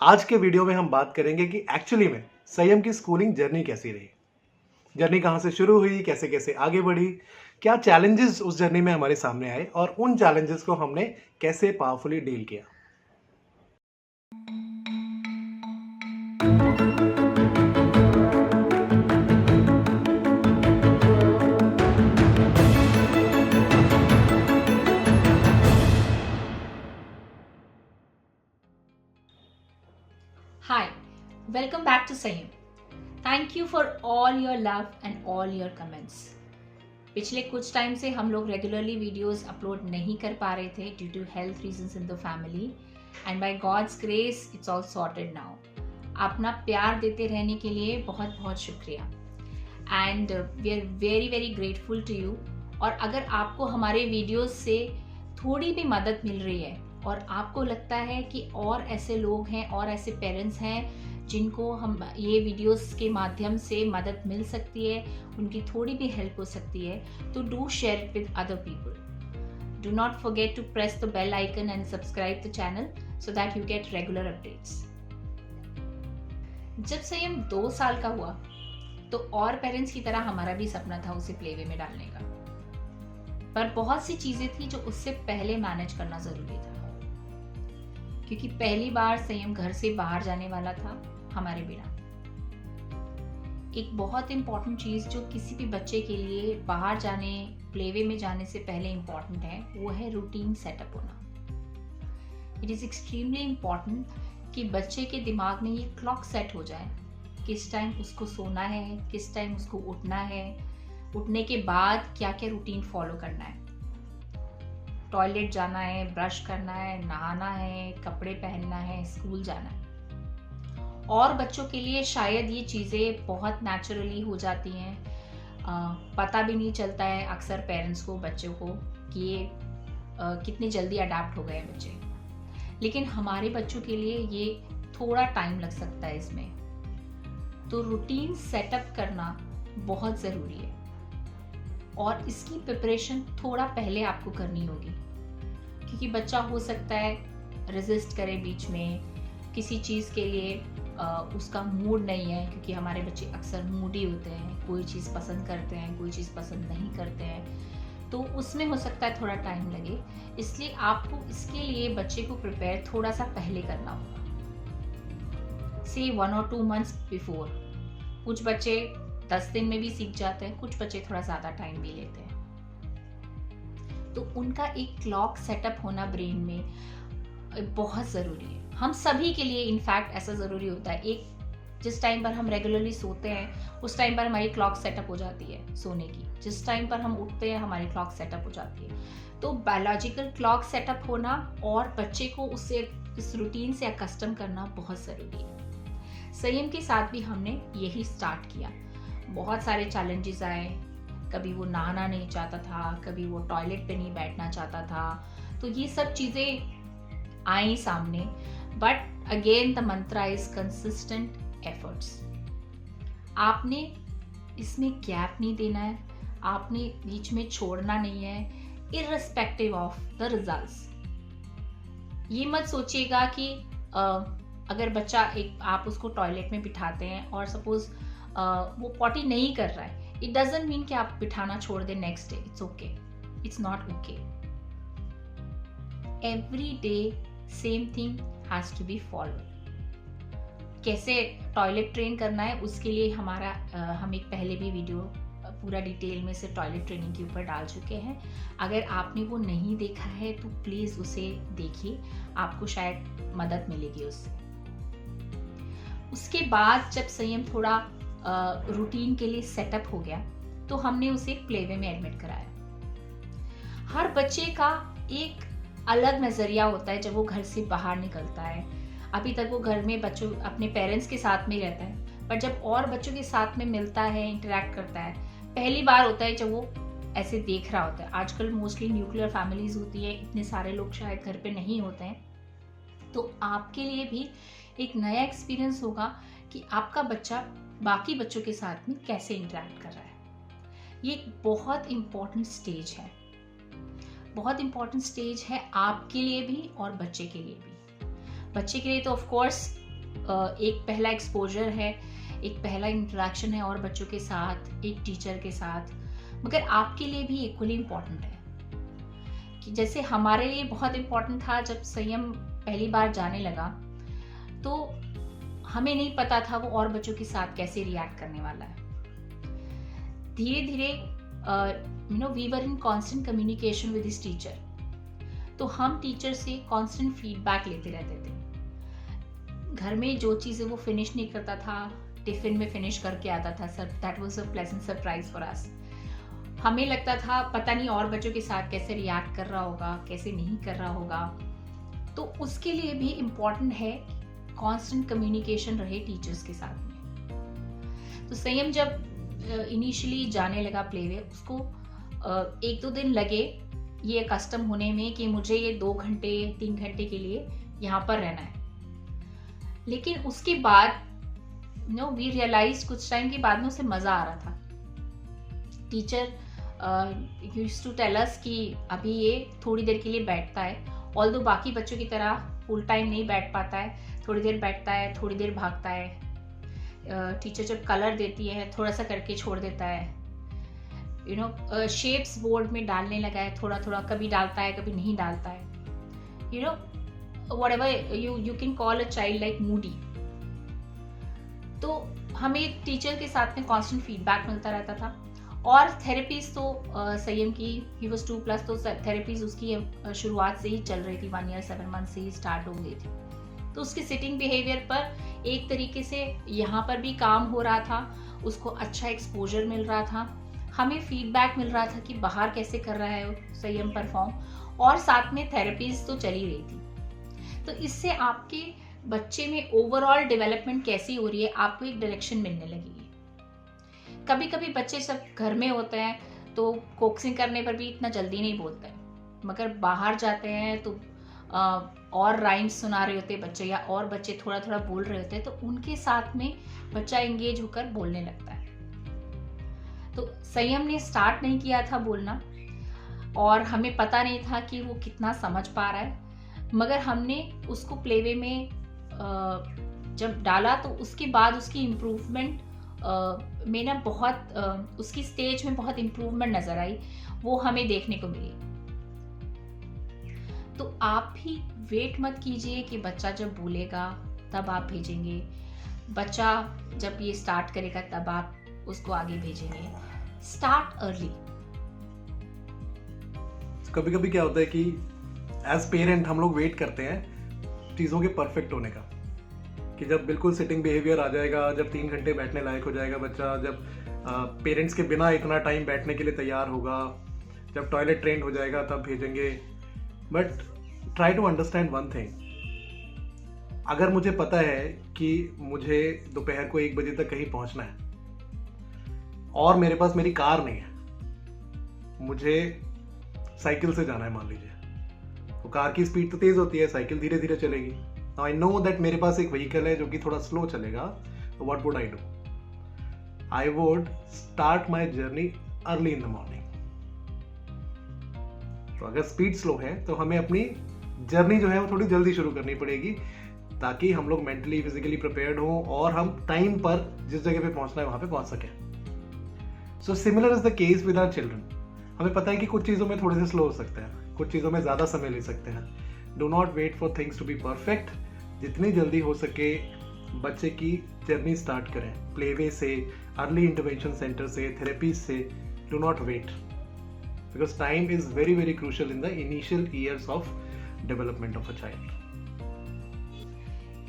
आज के वीडियो में हम बात करेंगे कि एक्चुअली में संयम की स्कूलिंग जर्नी कैसी रही। जर्नी कहाँ से शुरू हुई, कैसे कैसे आगे बढ़ी, क्या चैलेंजेस उस जर्नी में हमारे सामने आए और उन चैलेंजेस को हमने कैसे पावरफुली डील किया। Hi, welcome back to Sayam. Thank you for all your love and all your comments. पिछले कुछ टाइम से हम लोग रेगुलरली वीडियोस अपलोड नहीं कर पा रहे थे due to health reasons in the family and by God's grace it's all sorted now. अपना प्यार देते रहने के लिए बहुत बहुत शुक्रिया and we are very very grateful to you. और अगर आपको हमारे वीडियोस से थोड़ी भी मदद मिल रही है और आपको लगता है कि और ऐसे लोग हैं और ऐसे पेरेंट्स हैं जिनको हम ये वीडियोस के माध्यम से मदद मिल सकती है, उनकी थोड़ी भी हेल्प हो सकती है, तो do share it with other people. Do not forget to press the bell icon and subscribe the channel so that you get regular updates. जब संयम 2 साल का हुआ तो और पेरेंट्स की तरह हमारा भी सपना था उसे प्लेवे में डालने का, पर बहुत सी चीजें थी जो उससे पहले मैनेज करना जरूरी था, क्योंकि पहली बार संयम घर से बाहर जाने वाला था हमारे बिना. एक बहुत इंपॉर्टेंट चीज जो किसी भी बच्चे के लिए बाहर जाने, प्लेवे में जाने से पहले इंपॉर्टेंट है, वो है रूटीन सेटअप होना. इट इज एक्सट्रीमली इंपॉर्टेंट कि बच्चे के दिमाग में ये क्लॉक सेट हो जाए, किस टाइम उसको सोना है, किस टाइम उसको उठना है, उठने के बाद क्या क्या रूटीन फॉलो करना है, टॉयलेट जाना है, ब्रश करना है, नहाना है, कपड़े पहनना है, स्कूल जाना है. और बच्चों के लिए शायद ये चीज़ें बहुत नेचुरली हो जाती हैं, पता भी नहीं चलता है अक्सर पेरेंट्स को, बच्चों को, कि ये कितनी जल्दी अडाप्ट हो गए हैं बच्चे. लेकिन हमारे बच्चों के लिए ये थोड़ा टाइम लग सकता है इसमें. तो रूटीन सेटअप करना बहुत ज़रूरी है और इसकी प्रिपरेशन थोड़ा पहले आपको करनी होगी, क्योंकि बच्चा हो सकता है रेजिस्ट करे बीच में, किसी चीज़ के लिए उसका मूड नहीं है, क्योंकि हमारे बच्चे अक्सर मूडी होते हैं, कोई चीज़ पसंद करते हैं, कोई चीज़ पसंद नहीं करते हैं, तो उसमें हो सकता है थोड़ा टाइम लगे. इसलिए आपको इसके लिए बच्चे को प्रिपेयर थोड़ा सा पहले करना होगा, से 1 or 2 months बिफोर. कुछ बच्चे 10 दिन में भी सीख जाते हैं, कुछ बच्चे थोड़ा ज़्यादा टाइम भी लेते हैं. तो उनका एक क्लॉक सेटअप होना ब्रेन में बहुत ज़रूरी है. हम सभी के लिए इनफैक्ट ऐसा ज़रूरी होता है. एक जिस टाइम पर हम रेगुलरली सोते हैं उस टाइम पर हमारी क्लॉक सेटअप हो जाती है सोने की, जिस टाइम पर हम उठते हैं हमारी क्लॉक सेटअप हो जाती है. तो बायोलॉजिकल क्लॉक सेटअप होना और बच्चे को उससे, इस रूटीन से अकस्टम करना बहुत ज़रूरी है. संयम के साथ भी हमने यही स्टार्ट किया. बहुत सारे चैलेंजेस आए, कभी वो नहाना नहीं चाहता था, कभी वो टॉयलेट पे नहीं बैठना चाहता था, तो ये सब चीज़ें आई सामने. But again the Mantra is consistent efforts. आपने इसमें गैप नहीं देना है, आपने बीच में छोड़ना नहीं है, इररिस्पेक्टिव ऑफ द रिजल्ट्स. ये मत सोचिएगा कि अगर बच्चा आप उसको टॉयलेट में बिठाते हैं और सपोज वो पॉटी नहीं कर रहा है, इट डजंट मीन कि आप बिठाना छोड़ दें next day. It's okay, it's not okay. Every day same thing has to be follow. कैसे टॉयलेट ट्रेन करना है उसके लिए हम एक पहले भी वीडियो पूरा डिटेल में से टॉयलेट ट्रेनिंग के ऊपर डाल चुके हैं. अगर आपने वो नहीं देखा है तो प्लीज़ उसे देखिए, आपको शायद मदद मिलेगी उससे. उसके बाद जब संयम थोड़ा रूटीन के लिए सेटअप हो गया तो हमने उसे प्लेवे में एडमिट कराया. हर बच्चे का एक अलग नज़रिया होता है जब वो घर से बाहर निकलता है. अभी तक वो घर में बच्चों अपने पेरेंट्स के साथ में रहता है, पर जब और बच्चों के साथ में मिलता है, इंटरेक्ट करता है, पहली बार होता है जब वो ऐसे देख रहा होता है. आजकल मोस्टली न्यूक्लियर फैमिलीज होती है, इतने सारे लोग शायद घर पे नहीं होते हैं, तो आपके लिए भी एक नया एक्सपीरियंस होगा कि आपका बच्चा बाकी बच्चों के साथ में कैसे इंटरेक्ट कर रहा है. ये एक बहुत इम्पॉर्टेंट स्टेज है, बहुत इम्पॉर्टेंट स्टेज है आपके लिए भी और बच्चे के लिए भी. बच्चे के लिए तो ऑफ कोर्स एक पहला एक्सपोजर है, एक पहला इंटरेक्शन है और बच्चों के साथ, एक टीचर के साथ, मगर आपके लिए भी इक्वली इम्पॉर्टेंट है। कि जैसे हमारे लिए बहुत इम्पॉर्टेंट था जब संयम पहली बार जाने लगा, तो हमें नहीं पता था वो और बच्चों के साथ कैसे रिएक्ट करने वाला है। धीरे धीरे we were in constant communication with his teacher, तो हम टीचर से कांस्टेंट फीडबैक लेते रहते थे। घर में जो चीज़ें वो फिनिश नहीं करता था, टिफिन में फिनिश करके आता था। That was a pleasant surprise for us. हमें लगता था पता नहीं और बच्चों के साथ कैसे रिएक्ट कर रहा होगा, कैसे नहीं कर रहा होगा। तो उसके लिए भी इम्पॉर्टेंट है कांस्टेंट कम्युनिकेशन रहे टीचर्स के साथ में। तो संयम जब इनिशियली जाने लगा प्लेवे, उसको 1-2 दिन लगे ये कस्टम होने में कि मुझे ये 2 घंटे 3 घंटे के लिए यहाँ पर रहना है। लेकिन उसके बाद वी रियलाइज कुछ टाइम के बाद में उसे मज़ा आ रहा था। Teacher used to tell us कि अभी ये थोड़ी देर के लिए बैठता है, ऑल्दो बाकी बच्चों की तरह फुल टाइम नहीं बैठ पाता है, थोड़ी देर बैठता है, थोड़ी देर भागता है। टीचर जब कलर देती है थोड़ा सा करके छोड़ देता है। शेप्स बोर्ड में डालने लगा है, थोड़ा थोड़ा, कभी डालता है कभी नहीं डालता है। whatever you can call a child like moody। तो हमें टीचर के साथ में कांस्टेंट फीडबैक मिलता रहता था। और थेरेपीज तो संयम की, ही वाज 2+, तो थेरेपीज उसकी शुरुआत से ही चल रही थी, 1 year 7 months से ही स्टार्ट हो गई थी। तो उसके सिटिंग बिहेवियर पर एक तरीके से यहाँ पर भी काम हो रहा था, उसको अच्छा एक्सपोजर मिल रहा था, हमें फीडबैक मिल रहा था कि बाहर कैसे कर रहा है संयम परफॉर्म, और साथ में थेरेपीज तो चली रही थी। तो इससे आपके बच्चे में ओवरऑल डेवलपमेंट कैसी हो रही है, आपको एक डायरेक्शन मिलने लगेगी। कभी कभी बच्चे सब घर में होते हैं तो कोक्सिंग करने पर भी इतना जल्दी नहीं बोलते हैं, मगर बाहर जाते हैं तो और राइम्स सुना रहे होते बच्चे, या और बच्चे थोड़ा थोड़ा बोल रहे होते हैं, तो उनके साथ में बच्चा एंगेज होकर बोलने लगता है। तो संयम ने स्टार्ट नहीं किया था बोलना, और हमें पता नहीं था कि वो कितना समझ पा रहा है, मगर हमने उसको प्लेवे में जब डाला तो उसके बाद उसकी इम्प्रूवमेंट में ना बहुत उसकी स्टेज में बहुत इम्प्रूवमेंट नज़र आई, वो हमें देखने को मिली। तो आप भी वेट मत कीजिए कि बच्चा जब बोलेगा तब आप भेजेंगे, बच्चा जब ये स्टार्ट करेगा तब आप उसको आगे भेजेंगे। Start early. कभी कभी क्या होता है कि एज पेरेंट हम लोग वेट करते हैं चीज़ों के परफेक्ट होने का, कि जब बिल्कुल सिटिंग बिहेवियर आ जाएगा, जब 3 घंटे बैठने लायक हो जाएगा बच्चा, जब पेरेंट्स के बिना इतना टाइम बैठने के लिए तैयार होगा, जब टॉयलेट ट्रेंड हो जाएगा तब भेजेंगे। But try to understand one thing, अगर मुझे पता है कि मुझे दोपहर को 1 बजे तक कहीं पहुंचना है और मेरे पास मेरी कार नहीं है, मुझे साइकिल से जाना है मान लीजिए, तो कार की स्पीड तो तेज होती है, साइकिल धीरे धीरे चलेगी। नाउ आई नो दैट मेरे पास एक व्हीकल है जो कि थोड़ा स्लो चलेगा, तो what would I do? I would start my journey early in the morning. तो अगर स्पीड स्लो है तो हमें अपनी जर्नी जो है वो थोड़ी जल्दी शुरू करनी पड़ेगी, ताकि हम लोग मेंटली फिजिकली प्रिपेयर्ड हों और हम टाइम पर जिस जगह पे पहुंचना है वहां पे पहुंच सकें। So similar is the case with our children. हमें पता है कि कुछ चीज़ों में थोड़े से स्लो हो सकते हैं, कुछ चीज़ों में ज़्यादा समय ले सकते हैं। Do not wait for things to be perfect. जितनी जल्दी हो सके बच्चे की जर्नी स्टार्ट करें, प्लेवे से, अर्ली इंटरवेंशन सेंटर से, थेरेपी से। Do not wait, because time is very very crucial in the initial years of development of a child.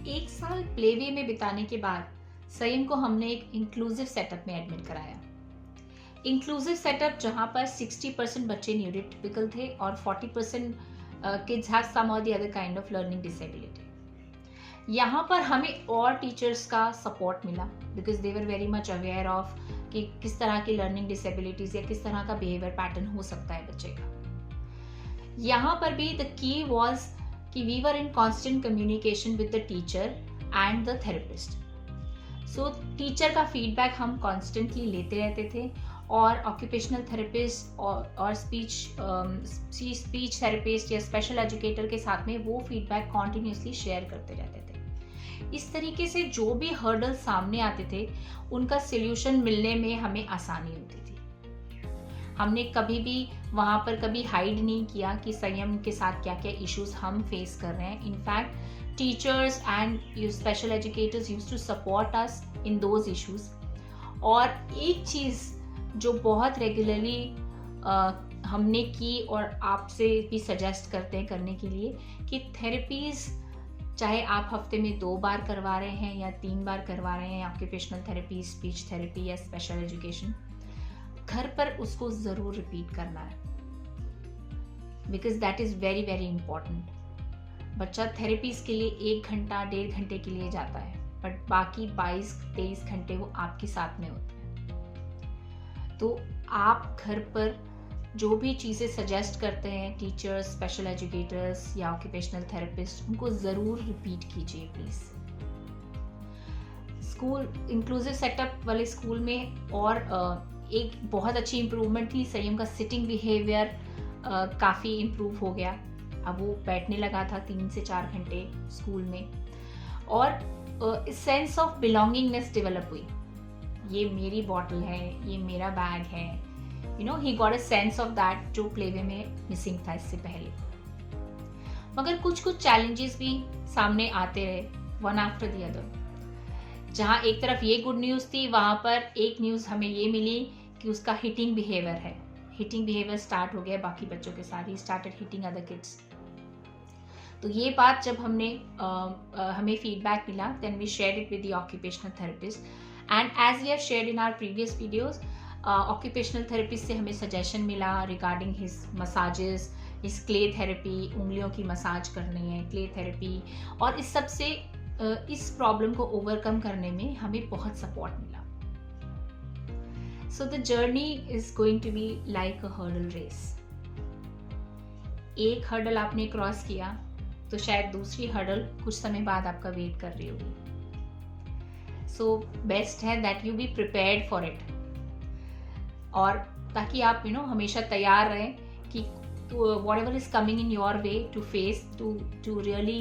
1 साल प्लेवे में बिताने के बाद संयम को हमने एक इंक्लूसिव सेटअप में एडमिट कराया। इंक्लूसिव सेटअप जहां पर 60% बच्चे न्यूरोटिपिकल थे और 40% किड्स हैव सम और the other kind of learning disability. यहाँ पर हमें और टीचर्स का सपोर्ट मिला, because they were very much aware of कि किस तरह की लर्निंग डिसेबिलिटीज या किस तरह का बिहेवियर पैटर्न हो सकता है बच्चे का। यहाँ पर भी द की वॉज कि we were in constant communication with the teacher and the therapist. So teacher का फीडबैक हम कॉन्स्टेंटली लेते रहते थे, और ऑक्यूपेशनल थेरेपिस्ट और स्पीच थेरेपिस्ट या स्पेशल एजुकेटर के साथ में वो फीडबैक कॉन्टिन्यूसली शेयर करते रहते थे। इस तरीके से जो भी हर्डल सामने आते थे उनका सॉल्यूशन मिलने में हमें आसानी होती थी। हमने कभी भी वहाँ पर कभी हाइड नहीं किया कि संयम के साथ क्या क्या इश्यूज हम फेस कर रहे हैं। In fact teachers and special educators used to support us in those issues. और एक चीज़ जो बहुत रेगुलरली हमने की और आपसे भी सजेस्ट करते हैं करने के लिए कि थेरेपीज़ चाहे आप हफ्ते में 2 बार करवा रहे हैं या 3 बार करवा रहे हैं, ऑक्यूपेशनल थेरेपी, स्पीच थेरेपी या स्पेशल एजुकेशन, घर पर उसको ज़रूर रिपीट करना है, because that is very very important. बच्चा थेरेपीज़ के लिए 1 घंटा 1.5 घंटे के लिए जाता है, बट बाकी 22-23 घंटे वो आपके साथ में होते हैं। तो आप घर पर जो भी चीज़ें सजेस्ट करते हैं टीचर्स, स्पेशल एजुकेटर्स या ऑक्यूपेशनल थेरेपिस्ट, उनको ज़रूर रिपीट कीजिए प्लीज़। स्कूल इंक्लूसिव सेटअप वाले स्कूल में और एक बहुत अच्छी इम्प्रूवमेंट थी, संयम का सिटिंग बिहेवियर काफ़ी इम्प्रूव हो गया। अब वो बैठने लगा था 3 से 4 घंटे स्कूल में, और सेंस ऑफ बिलोंगिंगनेस डेवलप हुई। ये मेरी बॉटल है, ये मेरा बैग है, he got a sense of that जो प्लेवे में मिसिंग था इससे पहले। मगर कुछ चैलेंजेस भी सामने आते रहे, वन आफ्टर द अदर। जहाँ एक तरफ ये गुड न्यूज़ थी, वहाँ पर एक न्यूज़ हमें ये मिली कि उसका हिटिंग बिहेवियर है। हिटिंग बिहेवियर स्टार्ट हो गया बाकी बच्चों के साथ, he started hitting other kids. तो ये बात जब हमें फीडबैक मिला, then we shared it with the occupational therapist, and as we have shared in our previous videos, occupational therapist से हमें सजेशन मिला regarding his massages, his clay therapy, उंगलियों की मसाज करनी है, क्ले थेरेपी, और इस सब से इस प्रॉब्लम को ओवरकम करने में हमें बहुत सपोर्ट मिला। So the journey is going to be like a hurdle race. एक हर्डल आपने क्रॉस किया तो शायद दूसरी हर्डल कुछ समय बाद आपका वेट कर रही होगी। सो बेस्ट है that you be prepared for it, और ताकि आप हमेशा तैयार रहें कि whatever is coming in your way to face, to really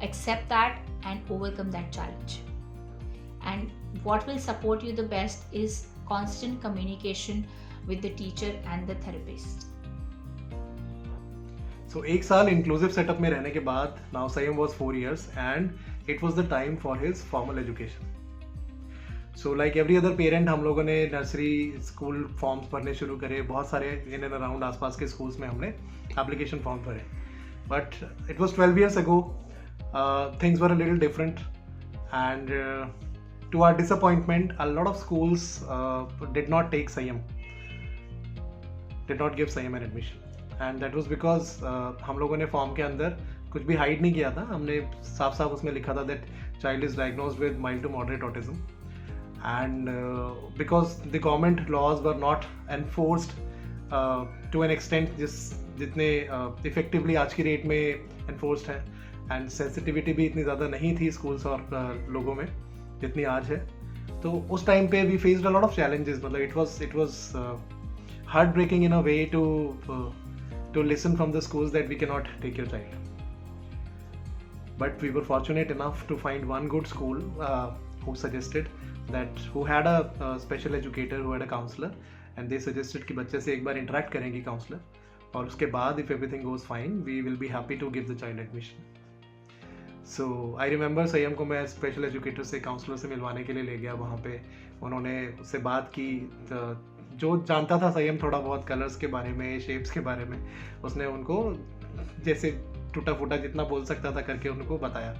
accept that and overcome that challenge. And what will support you the best is constant communication with the teacher and the therapist. So 1 साल inclusive setup में रहने के बाद, now Sayam was 4 years and it was the time for his formal education. So like every other parent, हम लोगों ने nursery school forms भरने शुरू करे, बहुत सारे इन एंड अराउंड आसपास के स्कूल्स में हमने एप्लीकेशन फॉर्म भरे, but it was 12 years ago, things were a little different, and to our disappointment a lot of schools did not take Sayam, did not give Sayam an admission, and that was because हम लोगों ने form के अंदर कुछ भी hide नहीं किया था। हमने साफ साफ उसमें लिखा था that child is diagnosed with mild to moderate autism, and because the government laws were not enforced to an extent जितने effectively आज की डेट में enforced है, and sensitivity भी इतनी ज़्यादा नहीं थी स्कूल्स और लोगों में जितनी आज है। तो उस टाइम पे we faced a lot of challenges, मतलब it was heartbreaking in a way to listen from the schools that we cannot take your child, but we were fortunate enough to find one good school who suggested that, who had a special educator, who had a counselor, and they suggested कि बच्चे से एक बार interact करेंगे counselor, और उसके बाद if everything goes fine, we will be happy to give the child admission. So I remember Sayam को मैं special educator से counselor से मिलवाने के लिए ले गया वहाँ पे। उन्होंने उससे बात की, जो जानता था Sayam थोड़ा बहुत कलर्स के बारे में, शेप्स के बारे में, उसने उनको जैसे टूटा फूटा जितना बोल सकता था करके उनको बताया।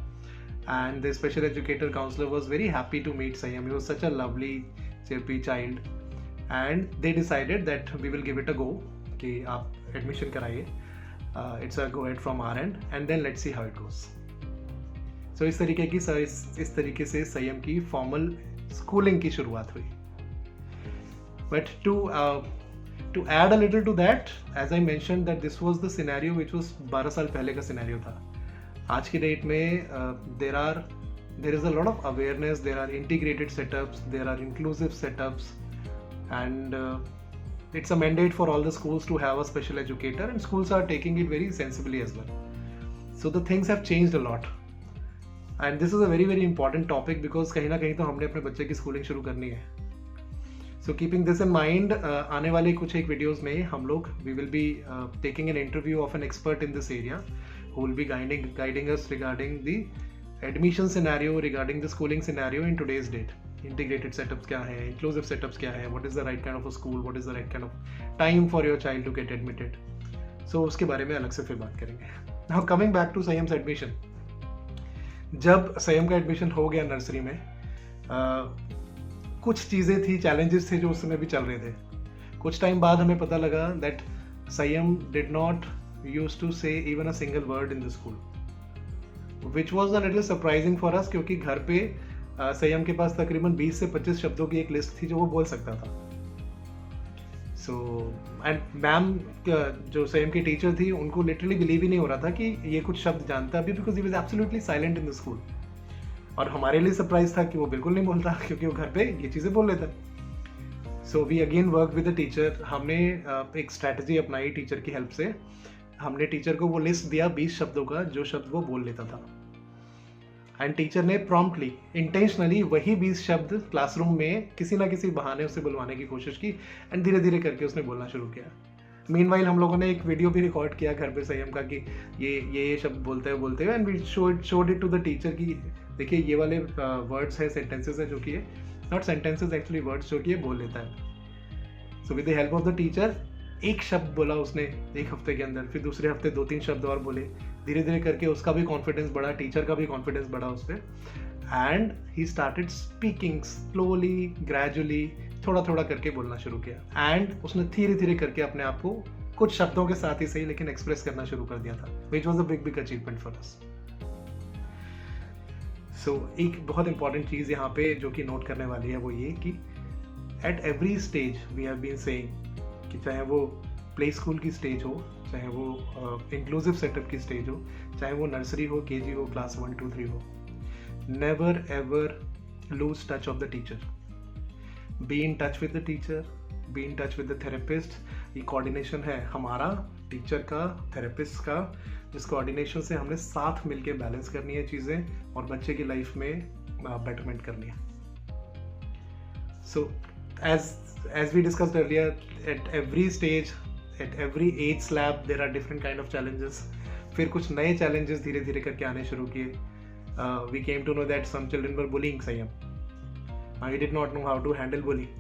And the special educator counselor was very happy to meet Sayam. He was such a lovely, chirpy child, and they decided that we will give it a go, कि आप admission कराइए, it's a go ahead from our end, and then let's see how it goes. So इस तरीके से Sayam की formal schooling की शुरुआत हुई। But to add a little to that, as I mentioned that this was the scenario which was 12 साल पहले का scenario था। आज की डेट में there is a lot of awareness, there are integrated setups, there are inclusive setups, and it's a mandate for all the schools to have a special educator, and schools are taking it very sensibly as well. So the things have changed a lot. And this is a very very important topic because कहीं ना कहीं तो हमने अपने बच्चे की schooling शुरू करनी है. So keeping this in mind, आने वाले कुछ एक वीडियोज़ में हम लोग we will be taking an interview of an expert in this area who will be guiding us regarding the admission scenario, regarding the schooling scenario in today's date. Integrated setups क्या है, inclusive setups क्या है, what is the right kind of a school, what is the right kind of time for your child to get admitted. So उसके बारे में अलग से फिर बात करेंगे. Now coming back to Sanyam's admission. जब संयम का एडमिशन हो गया नर्सरी में, कुछ चीज़ें थी, चैलेंजेस थे जो उस समय भी चल रहे थे. कुछ टाइम बाद हमें पता लगा दैट संयम डिड नॉट यूज टू से even a single word in the school, which was a little surprising for us, क्योंकि घर पे संयम के पास तकरीबन 20 से 25 शब्दों की एक लिस्ट थी जो वो बोल सकता था. सो एंड मैम जो संयम की टीचर थी उनको लिटरली बिलीव ही नहीं हो रहा था कि ये कुछ शब्द जानता भी, because he was absolutely silent in the school. और हमारे लिए सरप्राइज था कि वो बिल्कुल नहीं बोलता, क्योंकि वो घर पे ये चीज़ें बोल लेता. So we again work with the teacher. हमने एक स्ट्रैटेजी अपनाई टीचर की हेल्प से. हमने टीचर को वो लिस्ट दिया 20 शब्दों का जो शब्द वो बोल लेता था. एंड टीचर ने प्रॉम्प्टली, इंटेंशनली वही 20 शब्द क्लासरूम में किसी ना किसी बहाने उसे बुलवाने की कोशिश की एंड धीरे धीरे करके उसने बोलना शुरू किया. मीनवाइल हम लोगों ने एक वीडियो भी रिकॉर्ड किया घर पे संयम का कि ये शब्द बोलते हुए and we showed it to the teacher कि देखिए ये वाले वर्ड्स है, सेंटेंसेस है जो कि ये नॉट सेंटेंसेस एक्चुअली वर्ड्स जो कि ये बोल लेता है. So with the help of the teacher एक शब्द बोला उसने एक हफ्ते के अंदर, फिर दूसरे हफ्ते 2-3 शब्द और बोले. धीरे धीरे करके उसका भी कॉन्फिडेंस बढ़ा, टीचर का भी कॉन्फिडेंस बढ़ा उस पर. And he started speaking slowly, gradually, थोड़ा थोड़ा करके बोलना शुरू किया. एंड उसने धीरे धीरे करके अपने आप को कुछ शब्दों के साथ ही सही लेकिन एक्सप्रेस करना शुरू कर दिया था, which was a big achievement for us. So एक बहुत इंपॉर्टेंट चीज़ यहाँ पे जो कि नोट करने वाली है वो ये कि at every stage we have been saying कि चाहे वो प्ले स्कूल की स्टेज हो, चाहे वो इंक्लूसिव सेटअप की स्टेज हो, चाहे वो नर्सरी हो, केजी हो, क्लास 1, 2, 3 हो, never ever lose touch of the teacher. Be in touch with the teacher, be in touch with the therapist. ये कोऑर्डिनेशन है हमारा, टीचर का, थेरेपिस्ट का, जिस कोऑर्डिनेशन से हमने साथ मिलके बैलेंस करनी है चीज़ें और बच्चे की लाइफ में बेटरमेंट करनी है. सो as we discussed earlier, at every stage, at every age slab, there are different kind of challenges. फिर कुछ नए challenges धीरे धीरे करके आने शुरू किए. We came to know that some children were bullying संयम. We did not know how to handle bullying.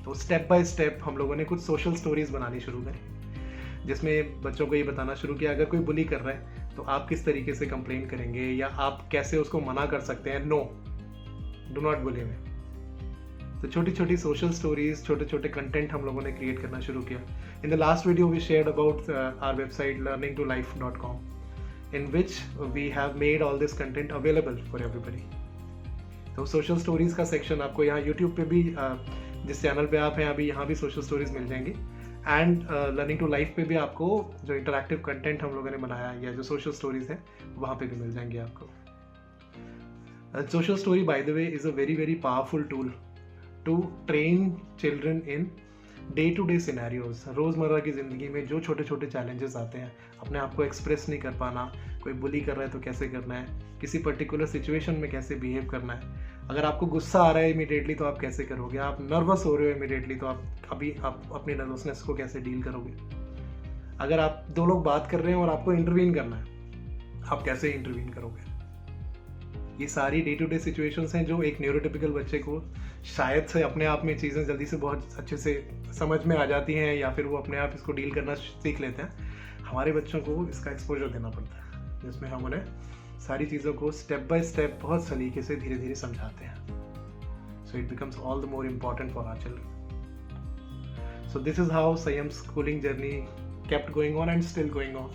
तो step by step हम लोगों ने कुछ social stories बनानी शुरू करी, जिसमें बच्चों को ये बताना शुरू किया अगर कोई बुली कर रहा है तो आप किस तरीके से कंप्लेन करेंगे या आप कैसे उसको मना कर सकते हैं. नो, डू नॉट बुली मी. तो छोटी छोटी सोशल स्टोरीज, छोटे छोटे कंटेंट हम लोगों ने क्रिएट करना शुरू किया. In the last video we shared about our website learningtolife.com, in which we have made all this content available for everybody. तो सोशल स्टोरीज का सेक्शन आपको यहाँ यूट्यूब पे भी, जिस चैनल पे आप हैं अभी, यहाँ भी सोशल स्टोरीज मिल जाएंगी. एंड लर्निंग टू लाइफ पे भी आपको जो इंटरैक्टिव कंटेंट हम लोगों ने बनाया या जो सोशल स्टोरीज हैं वहाँ पे भी मिल जाएंगे आपको. Social story by the way is a very very powerful tool to train children in day to day scenarios. रोज़मर्रा की ज़िंदगी में जो छोटे छोटे चैलेंजेस आते हैं, अपने आप को एक्सप्रेस नहीं कर पाना, कोई बुली कर रहा है तो कैसे करना है, किसी पर्टिकुलर सिचुएशन में कैसे बिहेव करना है, अगर आपको गुस्सा आ रहा है इमीडिएटली तो आप कैसे करोगे, आप नर्वस हो रहे हो इमीडिएटली तो आप अपनी नर्वसनेस को कैसे डील करोगे, अगर आप दो लोग बात कर रहे हैं और आपको इंटरवीन करना है आप कैसे इंटरवीन करोगे. ये सारी डे टू डे सिचुएशंस हैं जो एक न्यूरोटिपिकल बच्चे को शायद से अपने आप में चीज़ें जल्दी से बहुत अच्छे से समझ में आ जाती हैं या फिर वो अपने आप इसको डील करना सीख लेते हैं. हमारे बच्चों को इसका एक्सपोजर देना पड़ता है, जिसमें हम उन्हें सारी चीज़ों को स्टेप बाय स्टेप बहुत सलीके से धीरे धीरे समझाते हैं. So it becomes all the more important for our children. So this is how Sayam's schooling journey kept going on and still going on.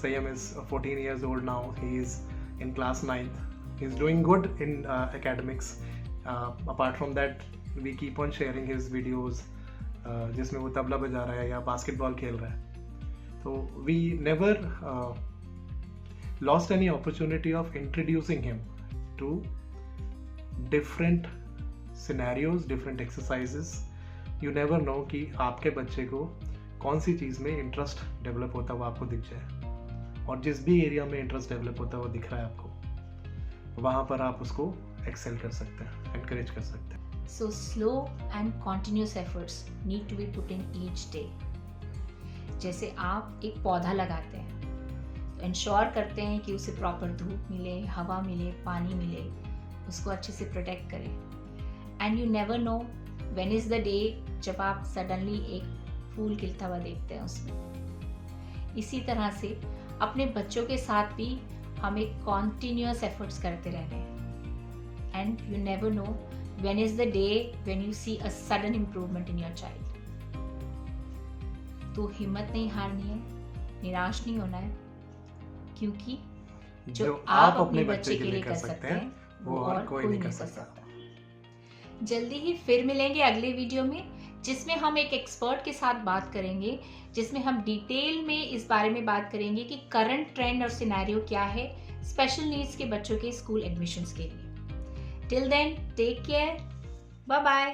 Sayam is 14 years old now. He is in class 9th. He is doing good in academics. Apart from that, we keep on sharing his videos, जिसमें वो तबला बजा रहा है या basketball खेल रहा है. तो we never lost any opportunity of introducing him to different scenarios, different exercises. You never know कि आपके बच्चे को कौन सी चीज़ में इंटरेस्ट डेवलप होता है वो आपको दिख जाए, और जिस भी एरिया में इंटरेस्ट डेवलप होता है वो दिख रहा है आपको. वहाँ पर आप उसको एक्सेल कर सकते हैं, एनकरेज कर सकते हैं। So slow and continuous efforts need to be put in each day. जैसे आप एक पौधा लगाते हैं तो इंश्योर करते हैं कि उसे प्रॉपर धूप मिले, हवा मिले, पानी मिले, उसको अच्छे से प्रोटेक्ट करें। And you never know when is the day जब आप सडनली एक फूल खिलता हुआ देखते हैं उसमें। इसी तरह से अपने बच्चों के साथ भी हम एक कॉन्टिन्यूअस एफर्ट्स करते रह रहे हैं। And you never know when is the day when you see a sudden improvement in your child. तो हिम्मत नहीं हारनी है, निराश नहीं होना है, क्योंकि जो आप अपने बच्चे के लिए कर सकते हैं वो और कोई नहीं कर सकता। जल्दी ही फिर मिलेंगे अगले वीडियो में, जिसमें हम एक एक्सपर्ट के साथ बात करेंगे, जिसमें हम डिटेल में इस बारे में बात करेंगे कि करंट ट्रेंड और सिनेरियो क्या है स्पेशल नीड्स के बच्चों के स्कूल एडमिशन्स के लिए। Till then, take care. Bye-bye.